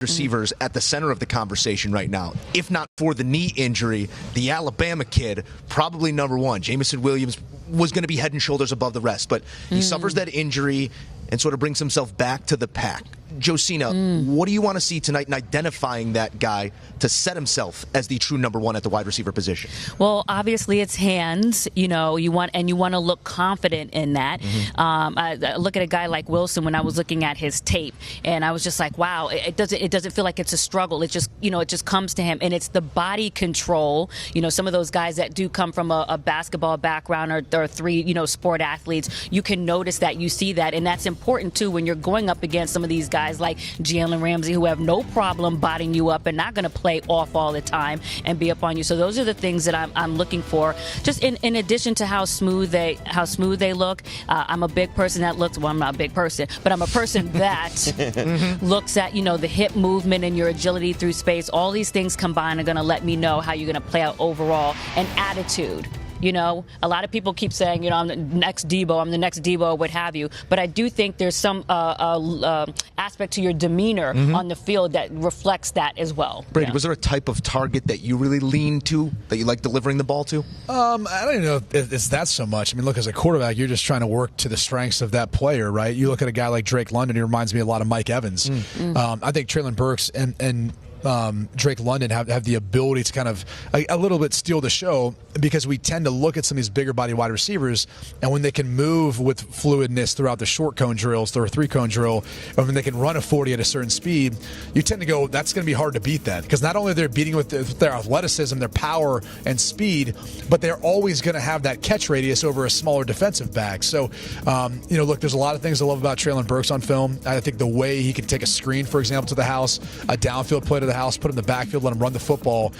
receivers at the center of the conversation right now. If not for the knee injury, the Alabama kid, probably number one. Jameson Williams was going to be head and shoulders above the rest, but he suffers that injury and sort of brings himself back to the pack. Josina, what do you want to see tonight in identifying that guy to set himself as the true number one at the wide receiver position? Well, obviously it's hands. You want to look confident in that. I look at a guy like Wilson when I was looking at his tape, and I was just like, wow, it doesn't feel like it's a struggle. It just comes to him, and it's the body control. Some of those guys that do come from a basketball background or three, sport athletes, you can notice that, you see that, and that's important too when you're going up against some of these guys like Jalen Ramsey, who have no problem botting you up and not going to play off all the time and be up on you. So those are the things that I'm looking for. Just in addition to how smooth they look. I'm a big person that looks. Well, I'm not a big person, but I'm a person that looks at the hip movement and your agility through space. All these things combined are going to let me know how you're going to play out overall, and attitude. A lot of people keep saying, I'm the next Debo, what have you. But I do think there's some aspect to your demeanor on the field that reflects that as well. Brady, was there a type of target that you really leaned to, that you like delivering the ball to? I don't even know if it's that so much. I mean, look, as a quarterback, you're just trying to work to the strengths of that player, right? You look at a guy like Drake London, he reminds me a lot of Mike Evans. I think Traylon Burks and Drake London have the ability to kind of a little bit steal the show, because we tend to look at some of these bigger body wide receivers, and when they can move with fluidness throughout the short cone drills, through a 3-cone drill, or when they can run a 40 at a certain speed, you tend to go, that's going to be hard to beat that, because not only they're beating with their athleticism, their power and speed, but they're always going to have that catch radius over a smaller defensive back. So, look, there's a lot of things I love about Traylon Burks on film. I think the way he can take a screen, for example, to the house, a downfield play to the house, put him in the backfield, let him run the football.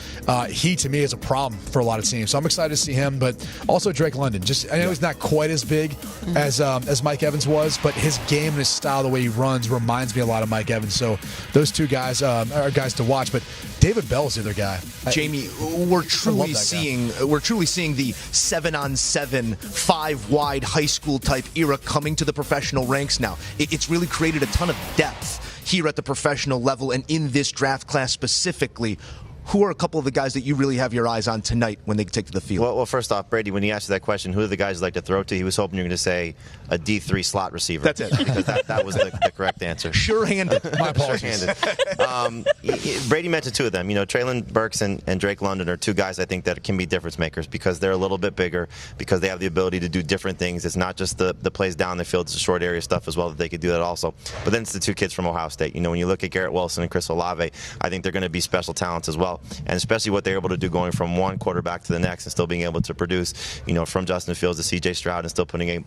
He, to me, is a problem for a lot of teams. So I'm excited to see him, but also Drake London. I know he's not quite as big as Mike Evans was, but his game and his style, the way he runs, reminds me a lot of Mike Evans. So those two guys are guys to watch. But David Bell's the other guy. Jamie, we're truly seeing the 7-on-7, 5-wide high school type era coming to the professional ranks now. It's really created a ton of depth here at the professional level, and in this draft class specifically. Who are a couple of the guys that you really have your eyes on tonight when they take to the field? Well, first off, Brady, when he asked you that question, who are the guys you like to throw to, he was hoping you were going to say a D3 slot receiver. That's it. Because that was the correct answer. Sure-handed. My apologies. Sure-handed. Brady mentioned two of them. Traylon Burks and Drake London are two guys I think that can be difference makers, because they're a little bit bigger, because they have the ability to do different things. It's not just the plays down the field, it's the short area stuff as well that they could do that also. But then it's the two kids from Ohio State. When you look at Garrett Wilson and Chris Olave, I think they're going to be special talents as well. And especially what they're able to do going from one quarterback to the next and still being able to produce, from Justin Fields to C.J. Stroud and still putting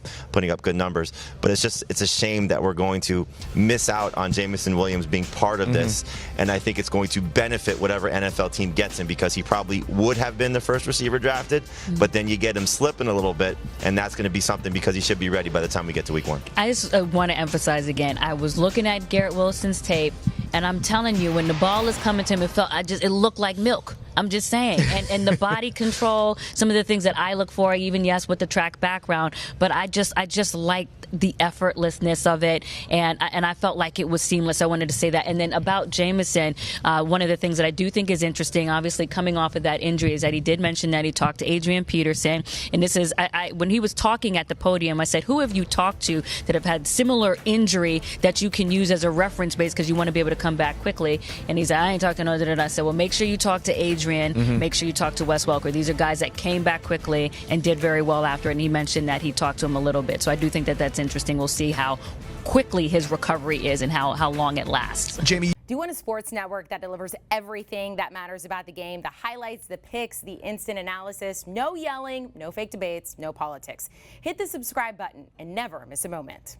up good numbers. But it's a shame that we're going to miss out on Jameson Williams being part of this, and I think it's going to benefit whatever NFL team gets him, because he probably would have been the first receiver drafted, but then you get him slipping a little bit, and that's going to be something, because he should be ready by the time we get to week 1. I just want to emphasize again, I was looking at Garrett Wilson's tape, and I'm telling you, when the ball is coming to him, it looked like milk. I'm just saying. And the body control, some of the things that I look for, even, yes, with the track background, but I just liked the effortlessness of it, and I felt like it was seamless. I wanted to say that. And then about Jameson, one of the things that I do think is interesting, obviously coming off of that injury, is that he did mention that he talked to Adrian Peterson, and this is, when he was talking at the podium, I said, who have you talked to that have had similar injury that you can use as a reference base, because you want to be able to come back quickly? And he said, I ain't talking to no. I said, well, make sure you talk to Adrian. Make sure you talk to Wes Welker. These are guys that came back quickly and did very well after it, and he mentioned that he talked to him a little bit. So I do think that that's interesting. We'll see how quickly his recovery is and how long it lasts. Jamie, Do you want a sports network that delivers everything that matters about the game? The highlights, the picks, the instant analysis, no yelling, no fake debates, no politics. Hit the subscribe button and never miss a moment.